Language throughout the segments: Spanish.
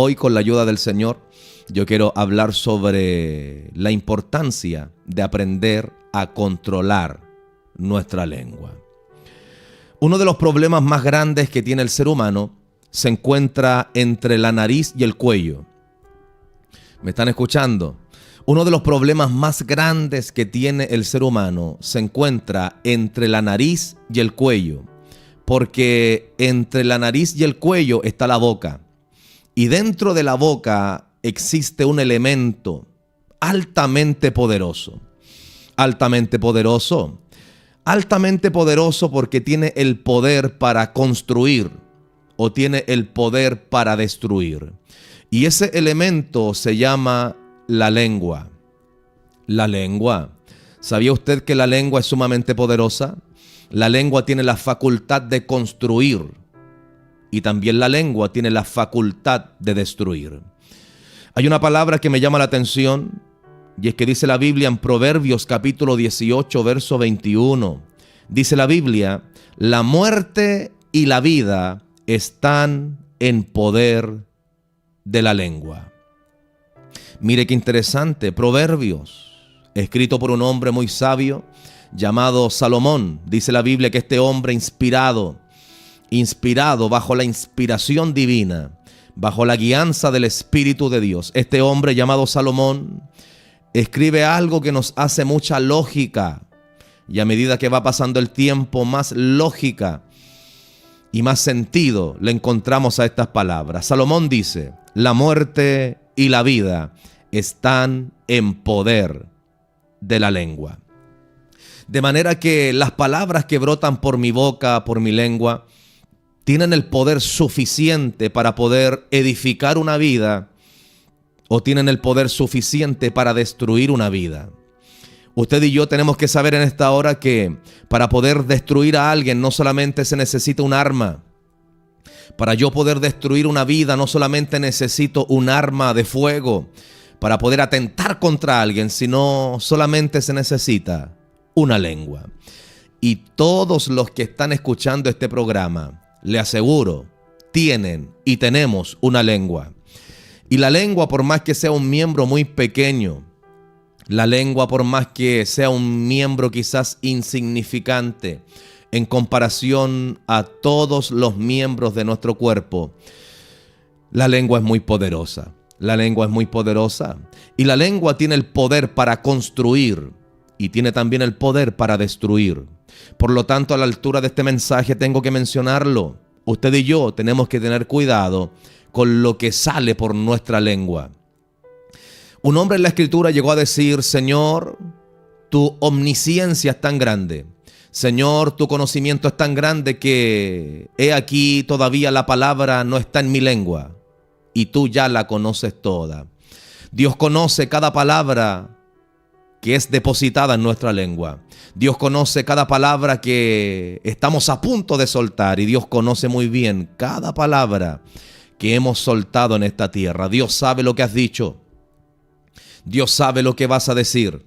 Hoy, con la ayuda del Señor, yo quiero hablar sobre la importancia de aprender a controlar nuestra lengua. Uno de los problemas más grandes que tiene el ser humano se encuentra entre la nariz y el cuello. ¿Me están escuchando? Uno de los problemas más grandes que tiene el ser humano se encuentra entre la nariz y el cuello, porque entre la nariz y el cuello está la boca. Y dentro de la boca existe un elemento altamente poderoso. Altamente poderoso. Altamente poderoso porque tiene el poder para construir o tiene el poder para destruir. Y ese elemento se llama la lengua. La lengua. ¿Sabía usted que la lengua es sumamente poderosa? La lengua tiene la facultad de construir. Y también la lengua tiene la facultad de destruir. Hay una palabra que me llama la atención, y es que dice la Biblia en Proverbios capítulo 18, verso 21. Dice la Biblia: la muerte y la vida están en poder de la lengua. Mire qué interesante, Proverbios, escrito por un hombre muy sabio llamado Salomón. Dice la Biblia que este hombre inspirado bajo la inspiración divina, bajo la guianza del Espíritu de Dios, este hombre llamado Salomón escribe algo que nos hace mucha lógica, y a medida que va pasando el tiempo, más lógica y más sentido le encontramos a estas palabras. Salomón dice: la muerte y la vida están en poder de la lengua. De manera que las palabras que brotan por mi boca, por mi lengua, tienen el poder suficiente para poder edificar una vida o tienen el poder suficiente para destruir una vida. Usted y yo tenemos que saber en esta hora que para poder destruir a alguien no solamente se necesita un arma. Para yo poder destruir una vida no solamente necesito un arma de fuego para poder atentar contra alguien, sino solamente se necesita una lengua. Y todos los que están escuchando este programa, le aseguro, tienen y tenemos una lengua. Y la lengua, por más que sea un miembro muy pequeño, la lengua, por más que sea un miembro quizás insignificante en comparación a todos los miembros de nuestro cuerpo, la lengua es muy poderosa. La lengua es muy poderosa. Y la lengua tiene el poder para construir y tiene también el poder para destruir. Por lo tanto, a la altura de este mensaje tengo que mencionarlo. Usted y yo tenemos que tener cuidado con lo que sale por nuestra lengua. Un hombre en la Escritura llegó a decir: Señor, tu omnisciencia es tan grande. Señor, tu conocimiento es tan grande que he aquí todavía la palabra no está en mi lengua y tú ya la conoces toda. Dios conoce cada palabra que es depositada en nuestra lengua. Dios conoce cada palabra que estamos a punto de soltar y Dios conoce muy bien cada palabra que hemos soltado en esta tierra. Dios sabe lo que has dicho. Dios sabe lo que vas a decir.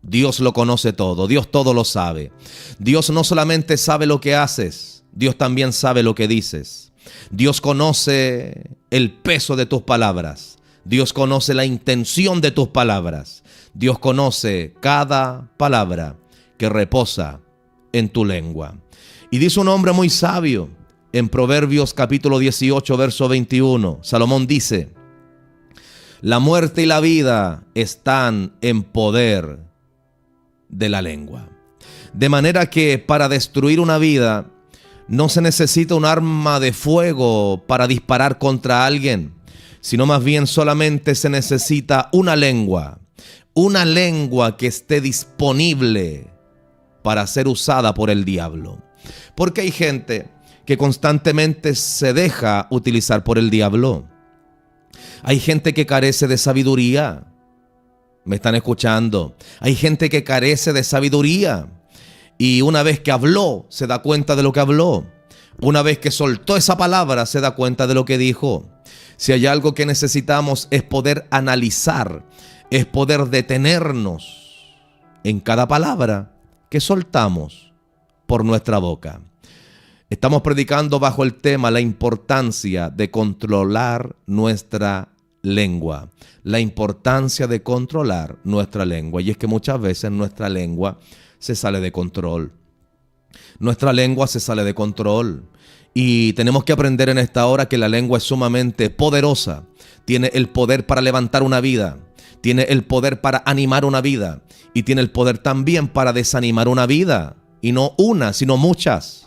Dios lo conoce todo. Dios todo lo sabe. Dios no solamente sabe lo que haces, Dios también sabe lo que dices. Dios conoce el peso de tus palabras. Dios conoce la intención de tus palabras. Dios conoce cada palabra que reposa en tu lengua. Y dice un hombre muy sabio en Proverbios capítulo 18, verso 21. Salomón dice: la muerte y la vida están en poder de la lengua. De manera que para destruir una vida no se necesita un arma de fuego para disparar contra alguien, sino más bien solamente se necesita una lengua que esté disponible para ser usada por el diablo. Porque hay gente que constantemente se deja utilizar por el diablo. Hay gente que carece de sabiduría. ¿Me están escuchando? Hay gente que carece de sabiduría. Y una vez que habló, se da cuenta de lo que habló. Una vez que soltó esa palabra, se da cuenta de lo que dijo. Si hay algo que necesitamos es poder analizar, es poder detenernos en cada palabra que soltamos por nuestra boca. Estamos predicando bajo el tema la importancia de controlar nuestra lengua. La importancia de controlar nuestra lengua. Y es que muchas veces nuestra lengua se sale de control. Nuestra lengua se sale de control. Y tenemos que aprender en esta hora que la lengua es sumamente poderosa. Tiene el poder para levantar una vida. Tiene el poder para animar una vida. Y tiene el poder también para desanimar una vida. Y no una, sino muchas.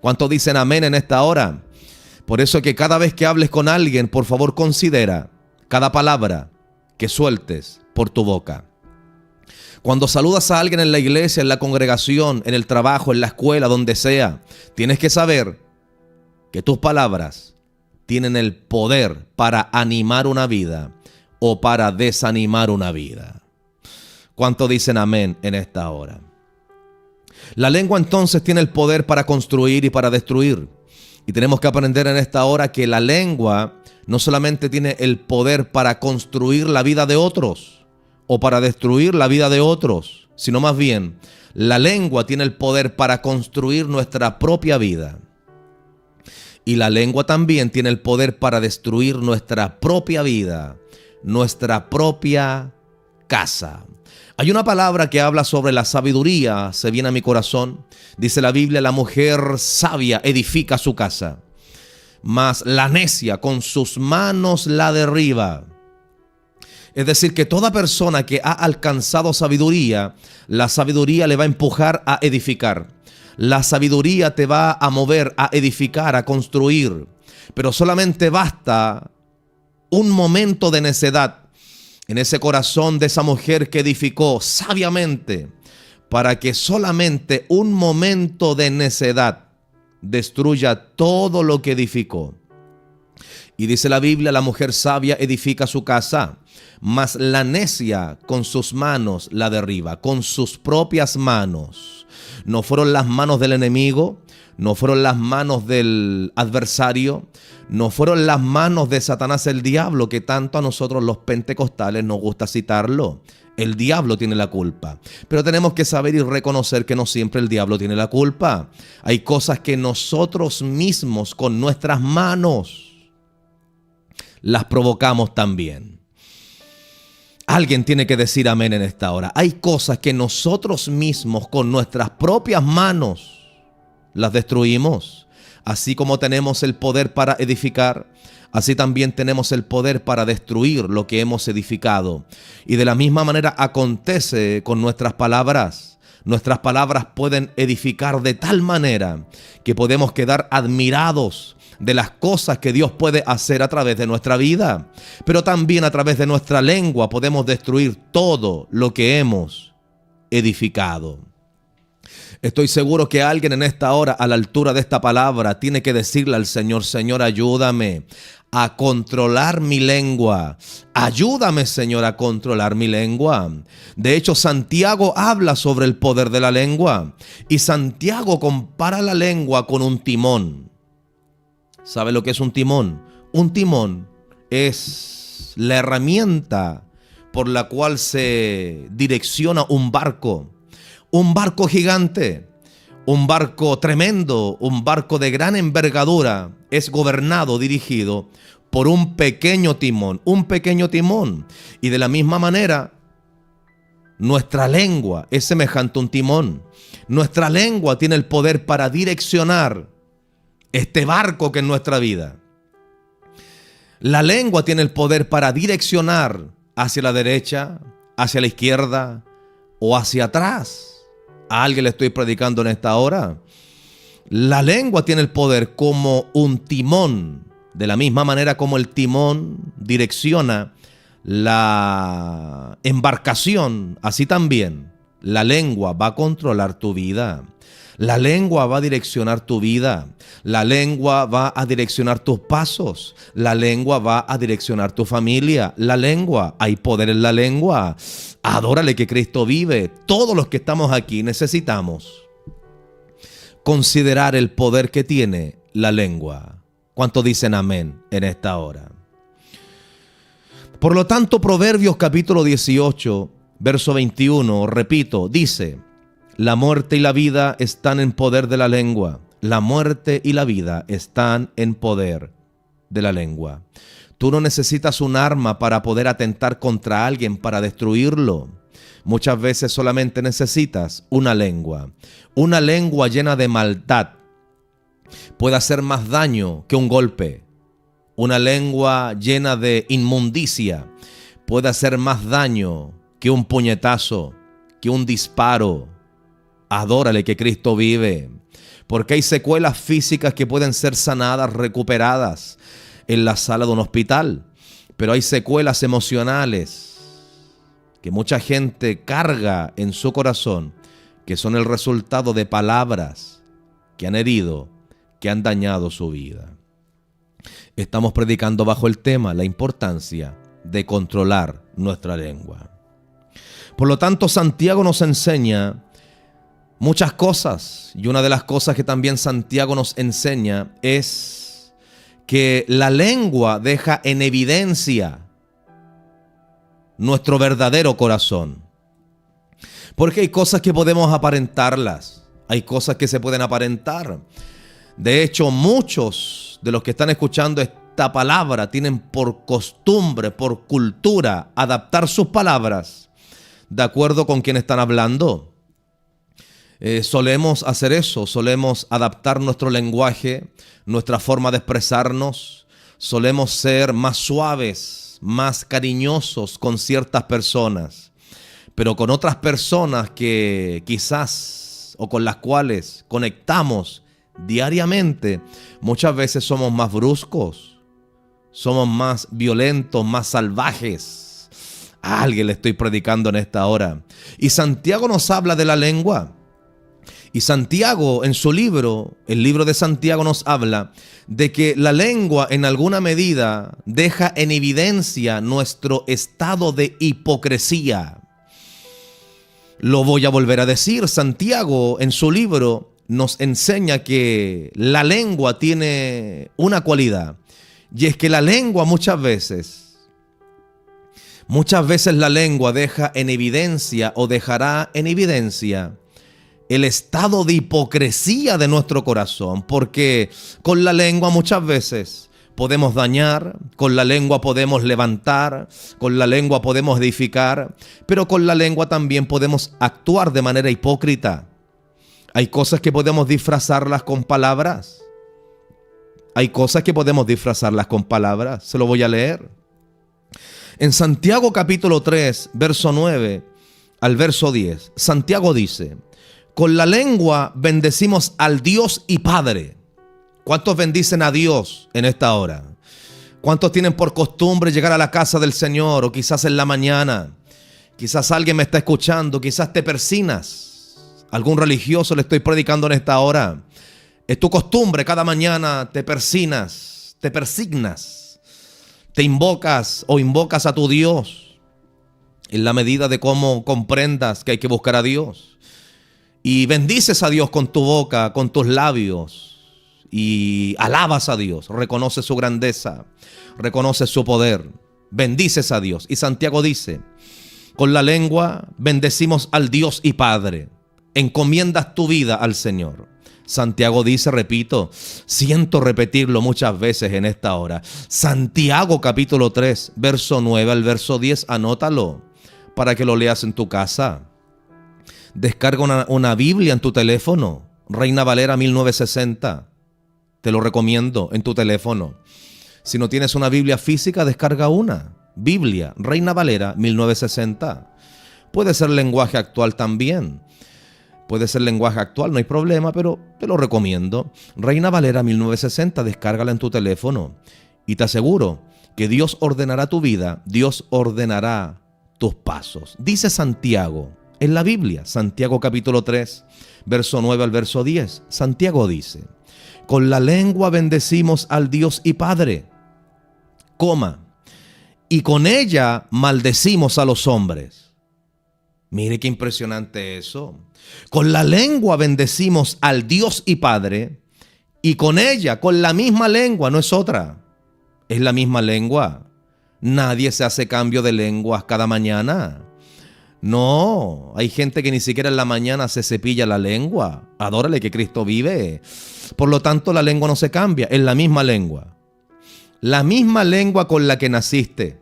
¿Cuántos dicen amén en esta hora? Por eso que cada vez que hables con alguien, por favor considera cada palabra que sueltes por tu boca. Cuando saludas a alguien en la iglesia, en la congregación, en el trabajo, en la escuela, donde sea, tienes que saber que tus palabras tienen el poder para animar una vida o para desanimar una vida. ¿Cuántos dicen amén en esta hora? La lengua entonces tiene el poder para construir y para destruir. Y tenemos que aprender en esta hora que la lengua no solamente tiene el poder para construir la vida de otros o para destruir la vida de otros, sino más bien, la lengua tiene el poder para construir nuestra propia vida. Y la lengua también tiene el poder para destruir nuestra propia vida, nuestra propia casa. Hay una palabra que habla sobre la sabiduría, se viene a mi corazón. Dice la Biblia, la mujer sabia edifica su casa, mas la necia con sus manos la derriba. Es decir, que toda persona que ha alcanzado sabiduría, la sabiduría le va a empujar a edificar. La sabiduría te va a mover a edificar, a construir. Pero solamente basta un momento de necedad en ese corazón de esa mujer que edificó sabiamente, para que solamente un momento de necedad destruya todo lo que edificó. Y dice la Biblia, la mujer sabia edifica su casa, mas la necia con sus manos la derriba, con sus propias manos. No fueron las manos del enemigo, no fueron las manos del adversario, no fueron las manos de Satanás el diablo, que tanto a nosotros los pentecostales nos gusta citarlo. El diablo tiene la culpa. Pero tenemos que saber y reconocer que no siempre el diablo tiene la culpa. Hay cosas que nosotros mismos con nuestras manos las provocamos también. Alguien tiene que decir amén en esta hora. Hay cosas que nosotros mismos con nuestras propias manos las destruimos. Así como tenemos el poder para edificar, así también tenemos el poder para destruir lo que hemos edificado. Y de la misma manera acontece con nuestras palabras. Nuestras palabras pueden edificar de tal manera que podemos quedar admirados de las cosas que Dios puede hacer a través de nuestra vida. Pero también a través de nuestra lengua podemos destruir todo lo que hemos edificado. Estoy seguro que alguien en esta hora, a la altura de esta palabra, tiene que decirle al Señor: Señor, ayúdame a controlar mi lengua. Ayúdame, Señor, a controlar mi lengua. De hecho, Santiago habla sobre el poder de la lengua. Y Santiago compara la lengua con un timón. ¿Sabe lo que es un timón? Un timón es la herramienta por la cual se direcciona un barco. Un barco gigante, un barco tremendo, un barco de gran envergadura es gobernado, dirigido por un pequeño timón, Y de la misma manera, nuestra lengua es semejante a un timón. Nuestra lengua tiene el poder para direccionar este barco que es nuestra vida. La lengua tiene el poder para direccionar hacia la derecha, hacia la izquierda o hacia atrás. ¿A alguien le estoy predicando en esta hora? La lengua tiene el poder como un timón. De la misma manera como el timón direcciona la embarcación, así también la lengua va a controlar tu vida. La lengua va a direccionar tu vida. La lengua va a direccionar tus pasos. La lengua va a direccionar tu familia. La lengua, hay poder en la lengua. Adórale que Cristo vive. Todos los que estamos aquí necesitamos considerar el poder que tiene la lengua. ¿Cuántos dicen amén en esta hora? Por lo tanto, Proverbios capítulo 18, verso 21, repito, dice: la muerte y la vida están en poder de la lengua. la muerte y la vida están en poder de la lengua. Tú no necesitas un arma para poder atentar contra alguien, para destruirlo. Muchas veces solamente necesitas una lengua. Una lengua llena de maldad puede hacer más daño que un golpe. Una lengua llena de inmundicia puede hacer más daño que un puñetazo, que un disparo. Adórale que Cristo vive. Porque hay secuelas físicas que pueden ser sanadas, recuperadas en la sala de un hospital. Pero hay secuelas emocionales que mucha gente carga en su corazón, que son el resultado de palabras que han herido, que han dañado su vida. Estamos predicando bajo el tema la importancia de controlar nuestra lengua. Por lo tanto, Santiago nos enseña muchas cosas, y una de las cosas que también Santiago nos enseña es que la lengua deja en evidencia nuestro verdadero corazón. Porque hay cosas que podemos aparentarlas, hay cosas que se pueden aparentar. De hecho, muchos de los que están escuchando esta palabra tienen por costumbre, por cultura, adaptar sus palabras de acuerdo con quien están hablando. Solemos hacer eso, solemos adaptar nuestro lenguaje, nuestra forma de expresarnos. Solemos ser más suaves, más cariñosos con ciertas personas, pero con otras personas que quizás o con las cuales conectamos diariamente, muchas veces somos más bruscos, somos más violentos, más salvajes. A alguien le estoy predicando en esta hora. Y Santiago nos habla de la lengua. Y Santiago en su libro, el libro de Santiago, nos habla de que la lengua en alguna medida deja en evidencia nuestro estado de hipocresía. Lo voy a volver a decir. Santiago en su libro nos enseña que la lengua tiene una cualidad, y es que la lengua muchas veces la lengua deja en evidencia o dejará en evidencia el estado de hipocresía de nuestro corazón, porque con la lengua muchas veces podemos dañar, con la lengua podemos levantar, con la lengua podemos edificar, pero con la lengua también podemos actuar de manera hipócrita. Hay cosas que podemos disfrazarlas con palabras. Hay cosas que podemos disfrazarlas con palabras. Se lo voy a leer. En Santiago capítulo 3, verso 9 al verso 10, Santiago dice: con la lengua bendecimos al Dios y Padre. ¿Cuántos bendicen a Dios en esta hora? ¿Cuántos tienen por costumbre llegar a la casa del Señor, o quizás en la mañana? Quizás alguien me está escuchando, quizás te persignas. Algún religioso le estoy predicando en esta hora. Es tu costumbre, cada mañana te persignas, te invocas o invocas a tu Dios en la medida de cómo comprendas que hay que buscar a Dios. Y bendices a Dios con tu boca, con tus labios, y alabas a Dios, reconoces su grandeza, reconoces su poder, bendices a Dios. Y Santiago dice: con la lengua bendecimos al Dios y Padre. Encomiendas tu vida al Señor. Santiago dice, repito, siento repetirlo muchas veces en esta hora. Santiago capítulo 3, verso 9 al verso 10, anótalo para que lo leas en tu casa. Descarga una Biblia en tu teléfono, Reina Valera 1960. Te lo recomiendo en tu teléfono. Si no tienes una Biblia física, descarga una Biblia, Reina Valera 1960. Puede ser lenguaje actual también. Puede ser lenguaje actual, no hay problema, pero te lo recomiendo. Reina Valera 1960, descárgala en tu teléfono. Y te aseguro que Dios ordenará tu vida, Dios ordenará tus pasos. Dice Santiago en la Biblia, Santiago capítulo 3, verso 9 al verso 10. Santiago dice: con la lengua bendecimos al Dios y Padre, y con ella maldecimos a los hombres. Mire qué impresionante eso. Con la lengua bendecimos al Dios y Padre, y con ella, con la misma lengua, no es otra, es la misma lengua. Nadie se hace cambio de lenguas cada mañana. No, hay gente que ni siquiera en la mañana se cepilla la lengua. Adórale que Cristo vive. Por lo tanto, la lengua no se cambia, es la misma lengua. La misma lengua con la que naciste.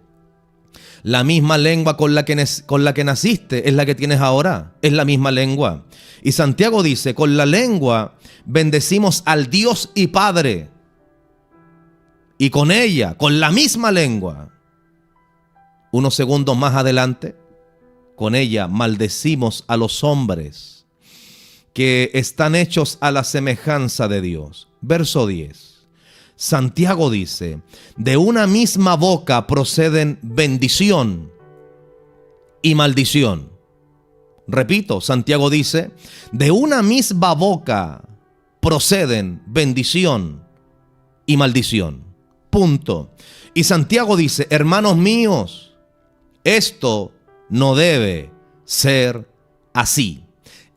La misma lengua con la que naciste es la que tienes ahora. Es la misma lengua. Y Santiago dice, con la lengua bendecimos al Dios y Padre. Y con ella, con la misma lengua, unos segundos más adelante, con ella maldecimos a los hombres que están hechos a la semejanza de Dios. Verso 10. Santiago dice, de una misma boca proceden bendición y maldición. Repito, Santiago dice, de una misma boca proceden bendición y maldición. Punto. Y Santiago dice, hermanos míos, esto no debe ser así.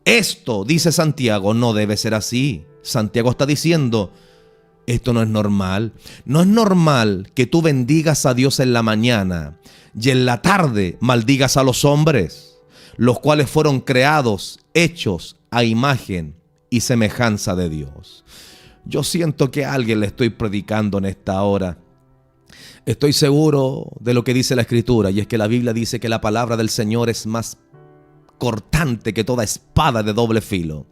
Esto, dice Santiago, no debe ser así. Santiago está diciendo, esto no es normal. No es normal que tú bendigas a Dios en la mañana y en la tarde maldigas a los hombres, los cuales fueron creados, hechos a imagen y semejanza de Dios. Yo siento que a alguien le estoy predicando en esta hora. Estoy seguro de lo que dice la Escritura, y es que la Biblia dice que la palabra del Señor es más cortante que toda espada de doble filo,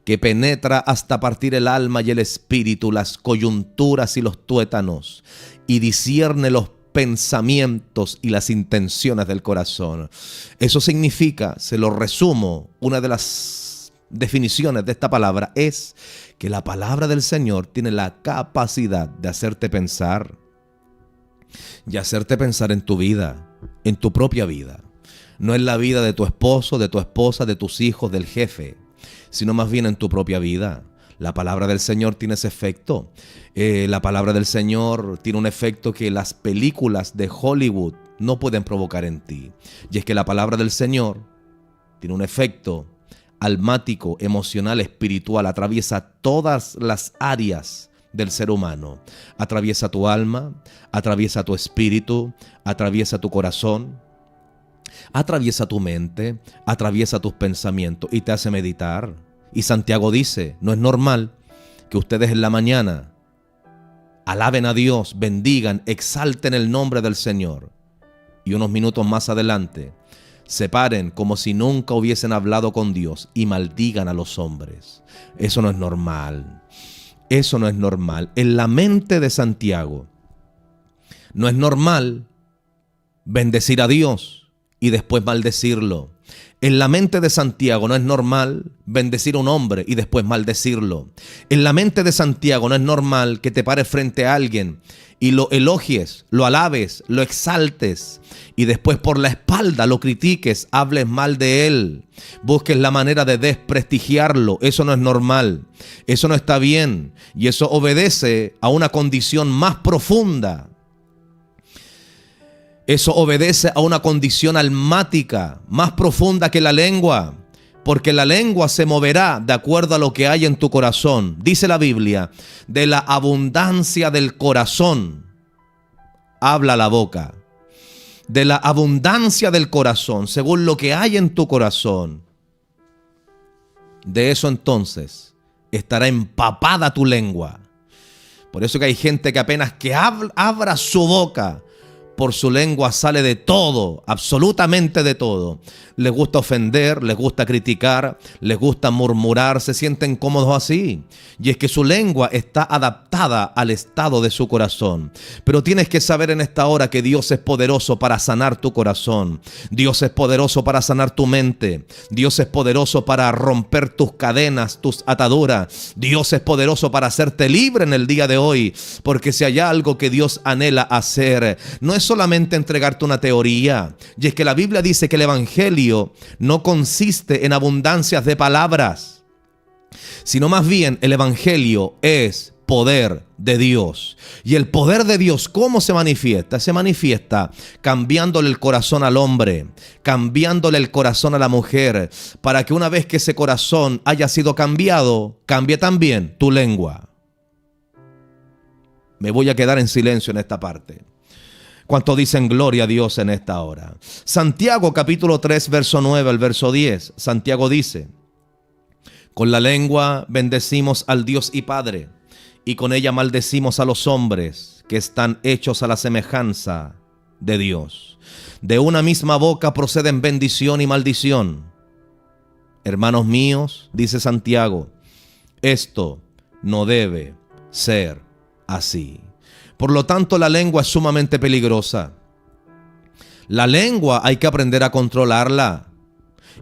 que penetra hasta partir el alma y el espíritu, las coyunturas y los tuétanos, y discierne los pensamientos y las intenciones del corazón. Eso significa, se lo resumo, una de las definiciones de esta palabra es que la palabra del Señor tiene la capacidad de hacerte pensar y hacerte pensar en tu vida, en tu propia vida. No en la vida de tu esposo, de tu esposa, de tus hijos, del jefe, sino más bien en tu propia vida. La palabra del Señor tiene ese efecto. La palabra del Señor tiene un efecto que las películas de Hollywood no pueden provocar en ti. Y es que la palabra del Señor tiene un efecto almático, emocional, espiritual. Atraviesa todas las áreas del ser humano. Atraviesa tu alma, atraviesa tu espíritu, atraviesa tu corazón, atraviesa tu mente, atraviesa tus pensamientos y te hace meditar. Y Santiago dice, no es normal que ustedes en la mañana alaben a Dios, bendigan, exalten el nombre del Señor, y unos minutos más adelante se paren como si nunca hubiesen hablado con Dios y maldigan a los hombres. Eso no es normal. Eso no es normal. En la mente de Santiago no es normal bendecir a Dios y después maldecirlo. En la mente de Santiago no es normal bendecir a un hombre y después maldecirlo. En la mente de Santiago no es normal que te pares frente a alguien y lo elogies, lo alabes, lo exaltes y después por la espalda lo critiques, hables mal de él, busques la manera de desprestigiarlo. Eso no es normal, eso no está bien, y eso obedece a una condición más profunda. Eso obedece a una condición almática más profunda que la lengua, porque la lengua se moverá de acuerdo a lo que hay en tu corazón. Dice la Biblia, de la abundancia del corazón habla la boca. De la abundancia del corazón, según lo que hay en tu corazón, de eso entonces estará empapada tu lengua. Por eso que hay gente que apenas que abra su boca, por su lengua sale de todo, absolutamente de todo. Les gusta ofender, les gusta criticar, les gusta murmurar, se sienten cómodos así. Y es que su lengua está adaptada al estado de su corazón. Pero tienes que saber en esta hora que Dios es poderoso para sanar tu corazón. Dios es poderoso para sanar tu mente. Dios es poderoso para romper tus cadenas, tus ataduras. Dios es poderoso para hacerte libre en el día de hoy. Porque si hay algo que Dios anhela hacer, no es solamente entregarte una teoría. Y es que la Biblia dice que el evangelio no consiste en abundancias de palabras, sino más bien el evangelio es poder de Dios. Y el poder de Dios, ¿cómo se manifiesta? Se manifiesta cambiándole el corazón al hombre, cambiándole el corazón a la mujer, para que una vez que ese corazón haya sido cambiado, cambie también tu lengua. Me voy a quedar en silencio en esta parte. ¿Cuánto dicen gloria a Dios en esta hora? Santiago capítulo 3, verso 9 al verso 10. Santiago dice: con la lengua bendecimos al Dios y Padre, y con ella maldecimos a los hombres que están hechos a la semejanza de Dios. De una misma boca proceden bendición y maldición. Hermanos míos, dice Santiago, esto no debe ser así. Por lo tanto, la lengua es sumamente peligrosa. La lengua hay que aprender a controlarla.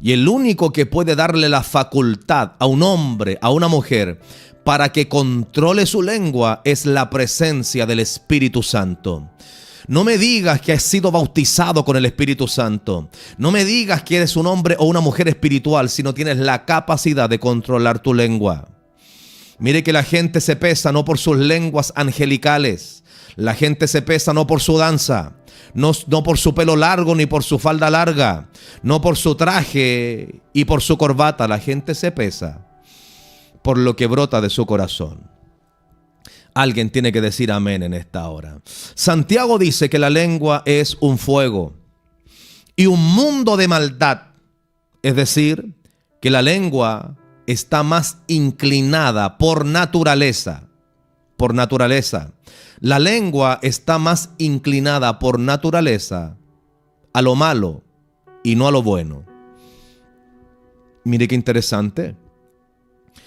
Y el único que puede darle la facultad a un hombre, a una mujer, para que controle su lengua es la presencia del Espíritu Santo. No me digas que has sido bautizado con el Espíritu Santo. No me digas que eres un hombre o una mujer espiritual si no tienes la capacidad de controlar tu lengua. Mire que la gente se pesa no por sus lenguas angelicales. La gente se pesa no por su danza, no por su pelo largo ni por su falda larga, no por su traje y por su corbata. La gente se pesa por lo que brota de su corazón. Alguien tiene que decir amén en esta hora. Santiago dice que la lengua es un fuego y un mundo de maldad. Es decir, que la lengua está más inclinada por naturaleza. Por naturaleza. La lengua está más inclinada por naturaleza a lo malo y no a lo bueno. Mire qué interesante.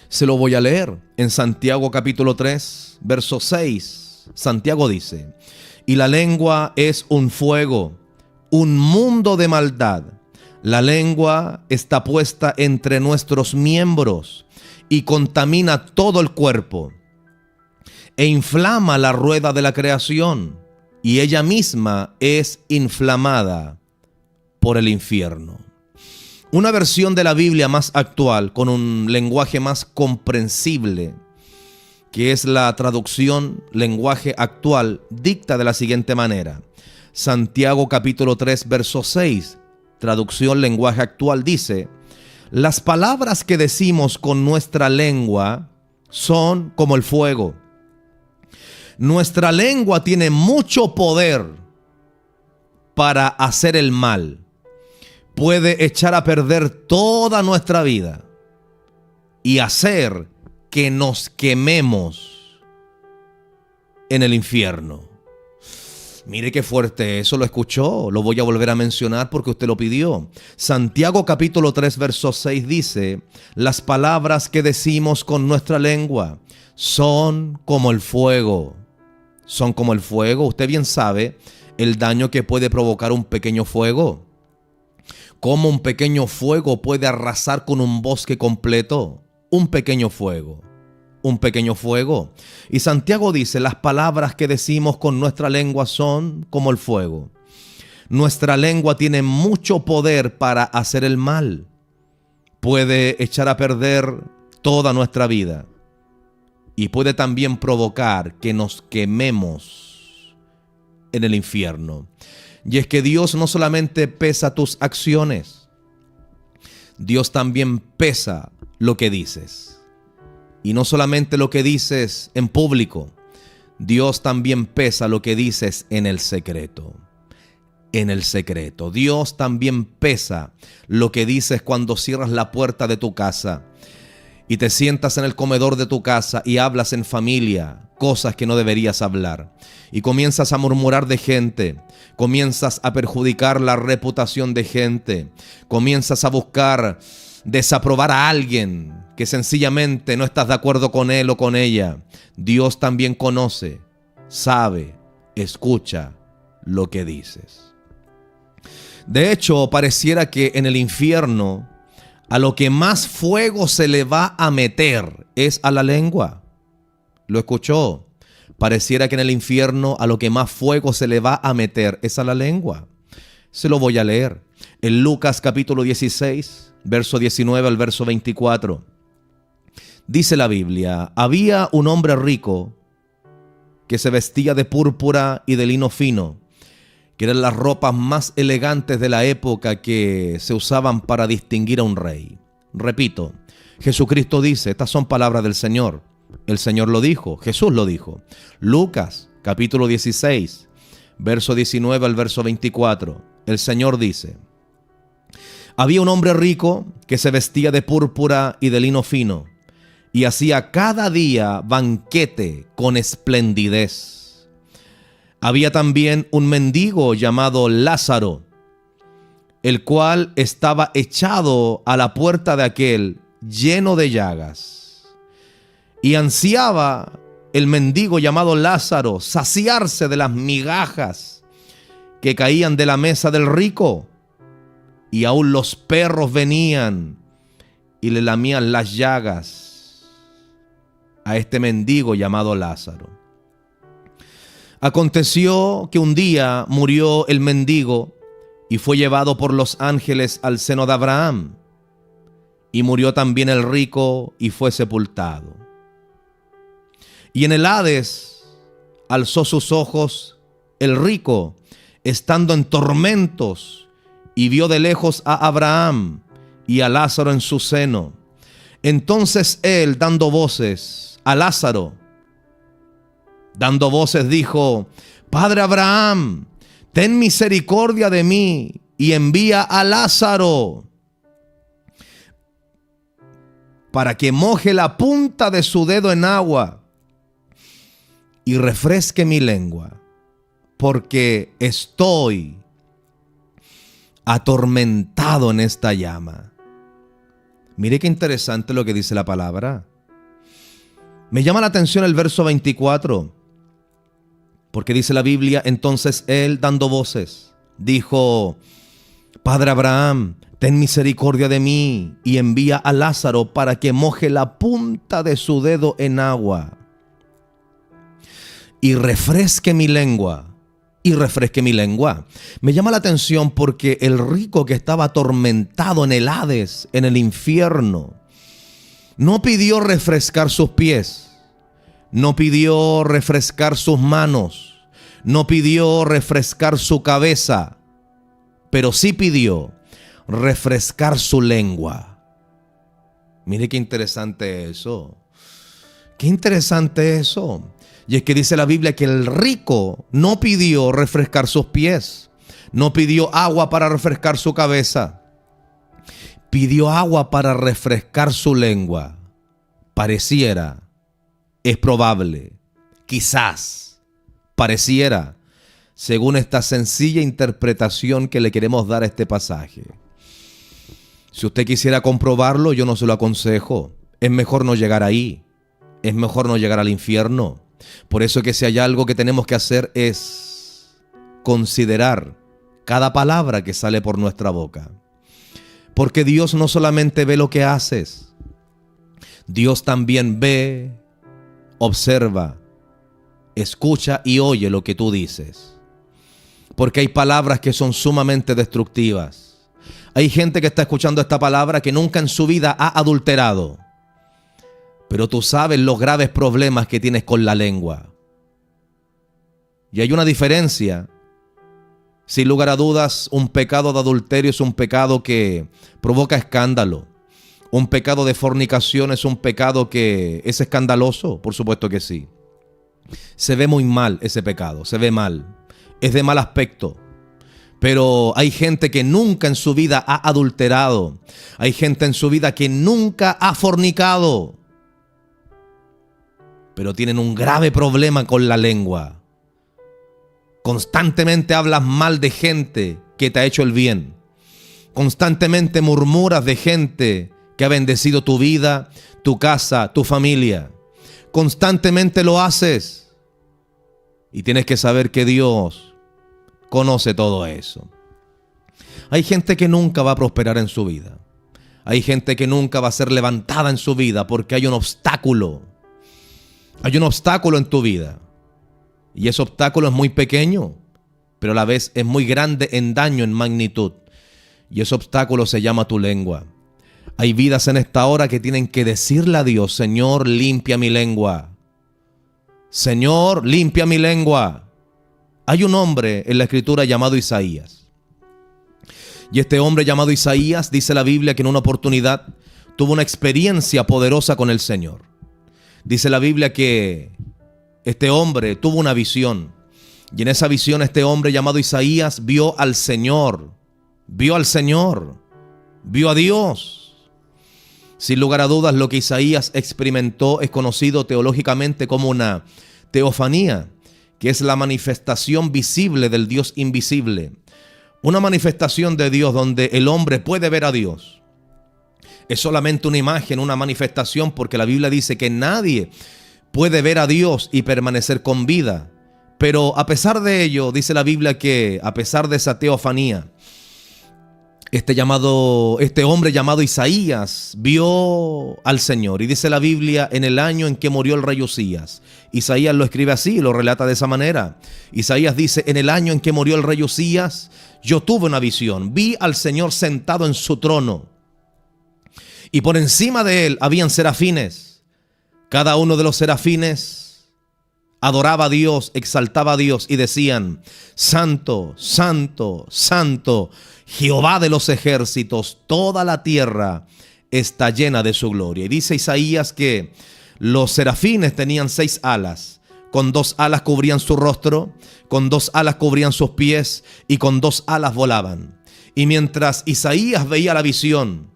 Se lo voy a leer en Santiago capítulo 3, verso 6. Santiago dice: y la lengua es un fuego, un mundo de maldad. La lengua está puesta entre nuestros miembros y contamina todo el cuerpo e inflama la rueda de la creación, y ella misma es inflamada por el infierno. Una versión de la Biblia más actual, con un lenguaje más comprensible, que es la traducción lenguaje actual, dicta de la siguiente manera. Santiago capítulo 3, verso 6, traducción lenguaje actual, dice: las palabras que decimos con nuestra lengua son como el fuego. Nuestra lengua tiene mucho poder para hacer el mal. Puede echar a perder toda nuestra vida y hacer que nos quememos en el infierno. Mire qué fuerte eso, lo escuchó, lo voy a volver a mencionar porque usted lo pidió. Santiago capítulo 3, verso 6 dice: las palabras que decimos con nuestra lengua son como el fuego. Son como el fuego. Usted bien sabe el daño que puede provocar un pequeño fuego. Cómo un pequeño fuego puede arrasar con un bosque completo. Un pequeño fuego. Un pequeño fuego. Y Santiago dice: las palabras que decimos con nuestra lengua son como el fuego. Nuestra lengua tiene mucho poder para hacer el mal. Puede echar a perder toda nuestra vida. Y puede también provocar que nos quememos en el infierno. Y es que Dios no solamente pesa tus acciones, Dios también pesa lo que dices. Y no solamente lo que dices en público, Dios también pesa lo que dices en el secreto. En el secreto. Dios también pesa lo que dices cuando cierras la puerta de tu casa y te sientas en el comedor de tu casa y hablas en familia cosas que no deberías hablar. Y comienzas a murmurar de gente, comienzas a perjudicar la reputación de gente, comienzas a buscar desaprobar a alguien que sencillamente no estás de acuerdo con él o con ella. Dios también conoce, sabe, escucha lo que dices. De hecho, pareciera que en el infierno a lo que más fuego se le va a meter es a la lengua. ¿Lo escuchó? Pareciera que en el infierno a lo que más fuego se le va a meter es a la lengua. Se lo voy a leer. En Lucas capítulo 16, verso 19 al verso 24. Dice la Biblia: había un hombre rico que se vestía de púrpura y de lino fino, que eran las ropas más elegantes de la época que se usaban para distinguir a un rey. Repito, Jesucristo dice, estas son palabras del Señor. El Señor lo dijo, Jesús lo dijo. Lucas capítulo 16, verso 19 al verso 24. El Señor dice: había un hombre rico que se vestía de púrpura y de lino fino, y hacía cada día banquete con esplendidez. Había también un mendigo llamado Lázaro, el cual estaba echado a la puerta de aquel, lleno de llagas. Y ansiaba el mendigo llamado Lázaro saciarse de las migajas que caían de la mesa del rico, y aún los perros venían y le lamían las llagas a este mendigo llamado Lázaro. Aconteció que un día murió el mendigo y fue llevado por los ángeles al seno de Abraham. Y murió también el rico y fue sepultado. Y en el Hades alzó sus ojos el rico, estando en tormentos, y vio de lejos a Abraham y a Lázaro en su seno. Entonces él, dando voces a Lázaro, dijo: Padre Abraham, ten misericordia de mí y envía a Lázaro para que moje la punta de su dedo en agua y refresque mi lengua, porque estoy atormentado en esta llama. Mire qué interesante lo que dice la palabra. Me llama la atención el verso 24, porque dice la Biblia: entonces él, dando voces, dijo: Padre Abraham, ten misericordia de mí y envía a Lázaro para que moje la punta de su dedo en agua y refresque mi lengua. Me llama la atención porque el rico que estaba atormentado en el Hades, en el infierno, no pidió refrescar sus pies, no pidió refrescar sus manos, no pidió refrescar su cabeza, pero sí pidió refrescar su lengua. Mire qué interesante eso. Qué interesante eso. Y es que dice la Biblia que el rico no pidió refrescar sus pies, no pidió agua para refrescar su cabeza, pidió agua para refrescar su lengua. Pareciera, es probable, quizás, pareciera, según esta sencilla interpretación que le queremos dar a este pasaje. Si usted quisiera comprobarlo, yo no se lo aconsejo. Es mejor no llegar ahí, es mejor no llegar al infierno. Por eso que si hay algo que tenemos que hacer es considerar cada palabra que sale por nuestra boca. Porque Dios no solamente ve lo que haces, Dios también ve, observa, escucha y oye lo que tú dices. Porque hay palabras que son sumamente destructivas. Hay gente que está escuchando esta palabra que nunca en su vida ha adulterado. Pero tú sabes los graves problemas que tienes con la lengua. Y hay una diferencia. Sin lugar a dudas, un pecado de adulterio es un pecado que provoca escándalo. Un pecado de fornicación es un pecado que es escandaloso, por supuesto que sí. Se ve muy mal ese pecado, se ve mal. Es de mal aspecto. Pero hay gente que nunca en su vida ha adulterado. Hay gente en su vida que nunca ha fornicado. Pero tienen un grave problema con la lengua. Constantemente hablas mal de gente que te ha hecho el bien. Constantemente murmuras de gente que ha bendecido tu vida, tu casa, tu familia. Constantemente lo haces. Y tienes que saber que Dios conoce todo eso. Hay gente que nunca va a prosperar en su vida. Hay gente que nunca va a ser levantada en su vida porque hay un obstáculo. Hay un obstáculo en tu vida. Y ese obstáculo es muy pequeño, pero a la vez es muy grande en daño, en magnitud. Y ese obstáculo se llama tu lengua. Hay vidas en esta hora que tienen que decirle a Dios: Señor, limpia mi lengua. Señor, limpia mi lengua. Hay un hombre en la Escritura llamado Isaías. Y este hombre llamado Isaías, dice la Biblia que en una oportunidad tuvo una experiencia poderosa con el Señor. Dice la Biblia que este hombre tuvo una visión. Y en esa visión este hombre llamado Isaías vio al Señor, vio a Dios. Sin lugar a dudas, lo que Isaías experimentó es conocido teológicamente como una teofanía, que es la manifestación visible del Dios invisible. Una manifestación de Dios donde el hombre puede ver a Dios. Es solamente una imagen, una manifestación, porque la Biblia dice que nadie puede ver a Dios y permanecer con vida. Pero a pesar de ello, dice la Biblia que a pesar de esa teofanía, este hombre llamado Isaías vio al Señor. Y dice la Biblia, en el año en que murió el rey Usías. Isaías lo escribe así, lo relata de esa manera. Isaías dice, en el año en que murió el rey Usías, yo tuve una visión. Vi al Señor sentado en su trono. Y por encima de él habían serafines. Cada uno de los serafines adoraba a Dios, exaltaba a Dios y decían, Santo, Santo, Santo, Jehová de los ejércitos, toda la tierra está llena de su gloria. Y dice Isaías que los serafines tenían 6 alas. Con 2 alas cubrían su rostro, con 2 alas cubrían sus pies y con 2 alas volaban. Y mientras Isaías veía la visión,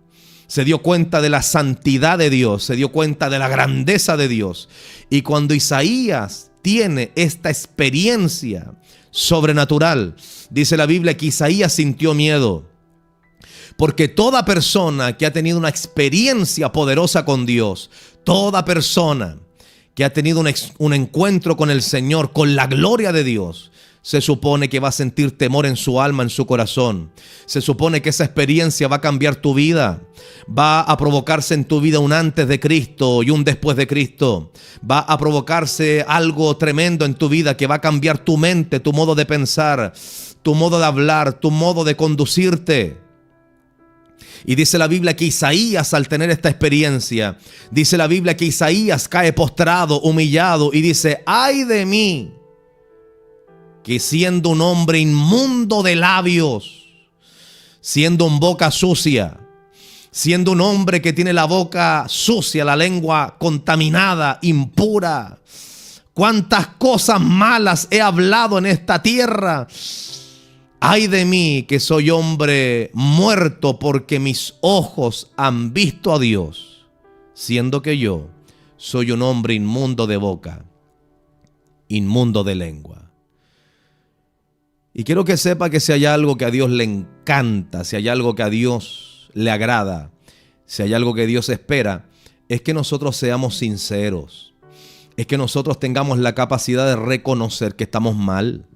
se dio cuenta de la santidad de Dios, se dio cuenta de la grandeza de Dios. Y cuando Isaías tiene esta experiencia sobrenatural, dice la Biblia que Isaías sintió miedo. Porque toda persona que ha tenido una experiencia poderosa con Dios, toda persona que ha tenido un encuentro con el Señor, con la gloria de Dios, se supone que va a sentir temor en su alma, en su corazón. Se supone que esa experiencia va a cambiar tu vida. Va a provocarse en tu vida un antes de Cristo y un después de Cristo. Va a provocarse algo tremendo en tu vida que va a cambiar tu mente, tu modo de pensar, tu modo de hablar, tu modo de conducirte. Y dice la Biblia que Isaías, al tener esta experiencia, dice la Biblia que Isaías cae postrado, humillado y dice, ¡ay de mí! Que siendo un hombre inmundo de labios, siendo un boca sucia, siendo un hombre que tiene la boca sucia, la lengua contaminada, impura, cuántas cosas malas he hablado en esta tierra. Ay de mí que soy hombre muerto porque mis ojos han visto a Dios, siendo que yo soy un hombre inmundo de boca, inmundo de lengua. Y quiero que sepa que si hay algo que a Dios le encanta, si hay algo que a Dios le agrada, si hay algo que Dios espera, es que nosotros seamos sinceros. Es que nosotros tengamos la capacidad de reconocer que estamos mal.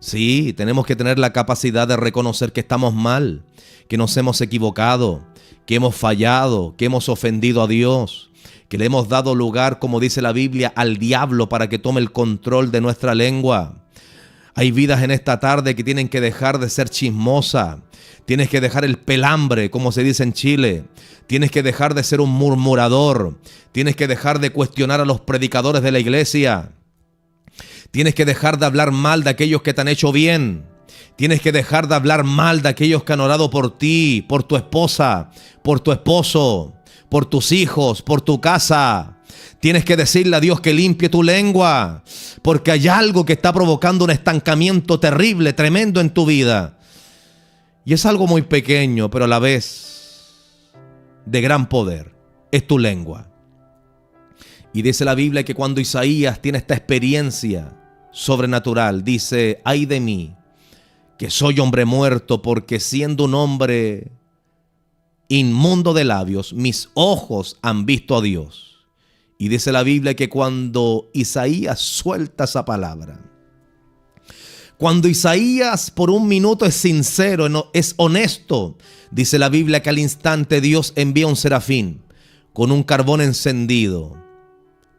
Sí, tenemos que tener la capacidad de reconocer que estamos mal, que nos hemos equivocado, que hemos fallado, que hemos ofendido a Dios, que le hemos dado lugar, como dice la Biblia, al diablo para que tome el control de nuestra lengua. Hay vidas en esta tarde que tienen que dejar de ser chismosa. Tienes que dejar el pelambre, como se dice en Chile. Tienes que dejar de ser un murmurador. Tienes que dejar de cuestionar a los predicadores de la iglesia. Tienes que dejar de hablar mal de aquellos que te han hecho bien. Tienes que dejar de hablar mal de aquellos que han orado por ti, por tu esposa, por tu esposo, por tus hijos, por tu casa. Tienes que decirle a Dios que limpie tu lengua, porque hay algo que está provocando un estancamiento terrible, tremendo en tu vida. Y es algo muy pequeño, pero a la vez de gran poder. Es tu lengua. Y dice la Biblia que cuando Isaías tiene esta experiencia sobrenatural, dice, ay de mí, que soy hombre muerto, porque siendo un hombre inmundo de labios, mis ojos han visto a Dios. Y dice la Biblia que cuando Isaías suelta esa palabra, cuando Isaías por un minuto es sincero, es honesto, dice la Biblia que al instante Dios envía un serafín con un carbón encendido.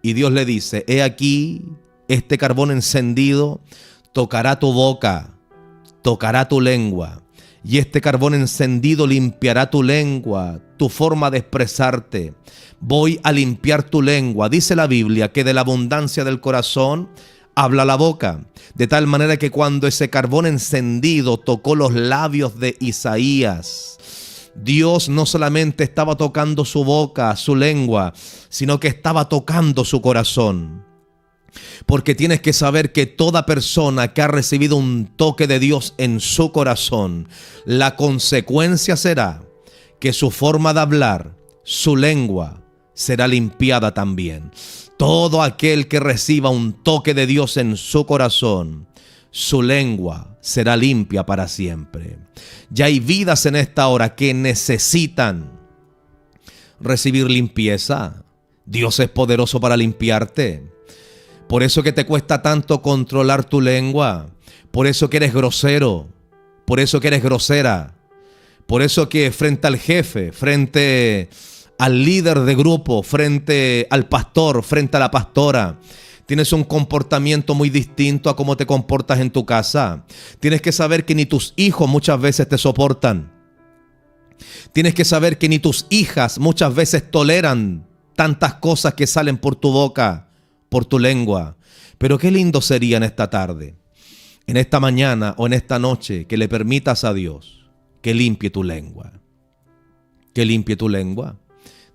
Y Dios le dice, he aquí, este carbón encendido tocará tu boca, tocará tu lengua. Y este carbón encendido limpiará tu lengua, tu forma de expresarte. Voy a limpiar tu lengua. Dice la Biblia que de la abundancia del corazón habla la boca. De tal manera que cuando ese carbón encendido tocó los labios de Isaías, Dios no solamente estaba tocando su boca, su lengua, sino que estaba tocando su corazón. Porque tienes que saber que toda persona que ha recibido un toque de Dios en su corazón, la consecuencia será que su forma de hablar, su lengua, será limpiada también. Todo aquel que reciba un toque de Dios en su corazón, su lengua será limpia para siempre. Ya hay vidas en esta hora que necesitan recibir limpieza. Dios es poderoso para limpiarte. Por eso que te cuesta tanto controlar tu lengua. Por eso que eres grosero. Por eso que eres grosera. Por eso que frente al jefe, frente al líder de grupo, frente al pastor, frente a la pastora, tienes un comportamiento muy distinto a cómo te comportas en tu casa. Tienes que saber que ni tus hijos muchas veces te soportan. Tienes que saber que ni tus hijas muchas veces toleran tantas cosas que salen por tu boca, por tu lengua. Pero qué lindo sería en esta tarde, en esta mañana o en esta noche, que le permitas a Dios que limpie tu lengua. Que limpie tu lengua.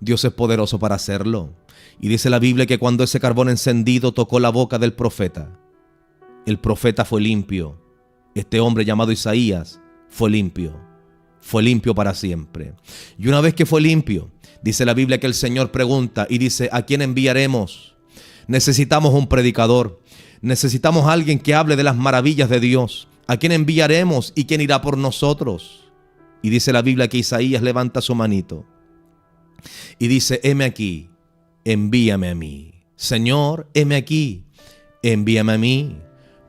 Dios es poderoso para hacerlo. Y dice la Biblia que cuando ese carbón encendido tocó la boca del profeta, el profeta fue limpio. Este hombre llamado Isaías fue limpio para siempre. Y una vez que fue limpio, dice la Biblia que el Señor pregunta y dice: ¿a quién enviaremos? Necesitamos un predicador. Necesitamos a alguien que hable de las maravillas de Dios. ¿A quién enviaremos y quién irá por nosotros? Y dice la Biblia que Isaías levanta su manito y dice: heme aquí, envíame a mí. Señor, heme aquí, envíame a mí.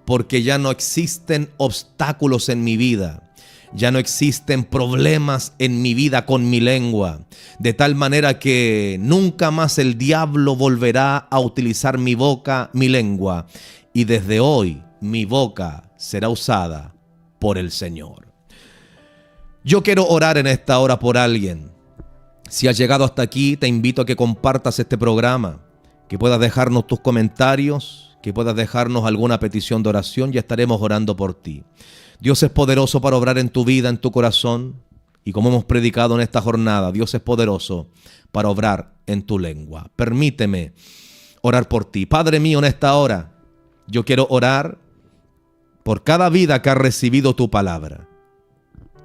Porque ya no existen obstáculos en mi vida. Ya no existen problemas en mi vida con mi lengua. De tal manera que nunca más el diablo volverá a utilizar mi boca, mi lengua. Y desde hoy mi boca será usada por el Señor. Yo quiero orar en esta hora por alguien. Si has llegado hasta aquí, te invito a que compartas este programa, que puedas dejarnos tus comentarios, que puedas dejarnos alguna petición de oración y estaremos orando por ti. Dios es poderoso para obrar en tu vida, en tu corazón, y como hemos predicado en esta jornada, Dios es poderoso para obrar en tu lengua. Permíteme orar por ti. Padre mío, en esta hora, yo quiero orar por cada vida que ha recibido tu palabra.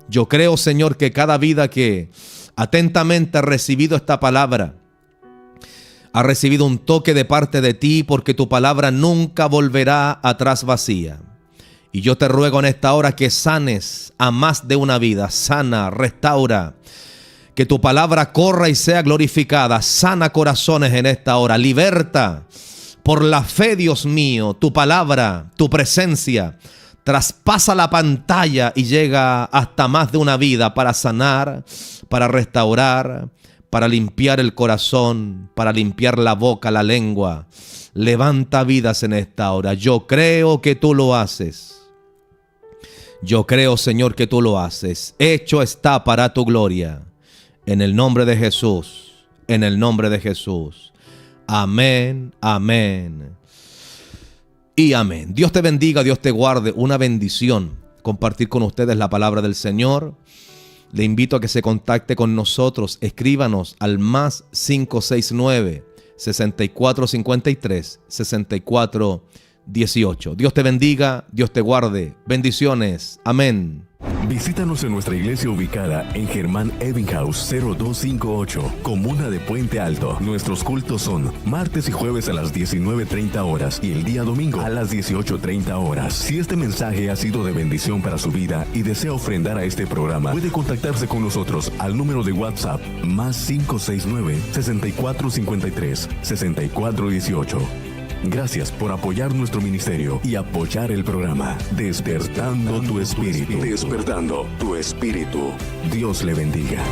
Yo creo, Señor, que cada vida que atentamente ha recibido esta palabra, ha recibido un toque de parte de ti, porque tu palabra nunca volverá atrás vacía. Y yo te ruego en esta hora que sanes a más de una vida. Sana, restaura, que tu palabra corra y sea glorificada. Sana corazones en esta hora, liberta por la fe, Dios mío, tu palabra, tu presencia. Traspasa la pantalla y llega hasta más de una vida para sanar, para restaurar, para limpiar el corazón, para limpiar la boca, la lengua. Levanta vidas en esta hora. Yo creo que tú lo haces. Yo creo, Señor, que tú lo haces. Hecho está para tu gloria. En el nombre de Jesús. En el nombre de Jesús. Amén, amén y amén. Dios te bendiga, Dios te guarde. Una bendición compartir con ustedes la palabra del Señor. Le invito a que se contacte con nosotros. Escríbanos al más 569-6453-6418. Dios te bendiga, Dios te guarde. Bendiciones. Amén. Visítanos en nuestra iglesia ubicada en Germán Ebbinghaus 0258, Comuna de Puente Alto. Nuestros cultos son martes y jueves a las 19:30 horas y el día domingo a las 18:30 horas. Si este mensaje ha sido de bendición para su vida y desea ofrendar a este programa, puede contactarse con nosotros al número de WhatsApp más 569-6453-6418. Gracias por apoyar nuestro ministerio y apoyar el programa Despertando tu Espíritu. Despertando tu Espíritu. Dios le bendiga.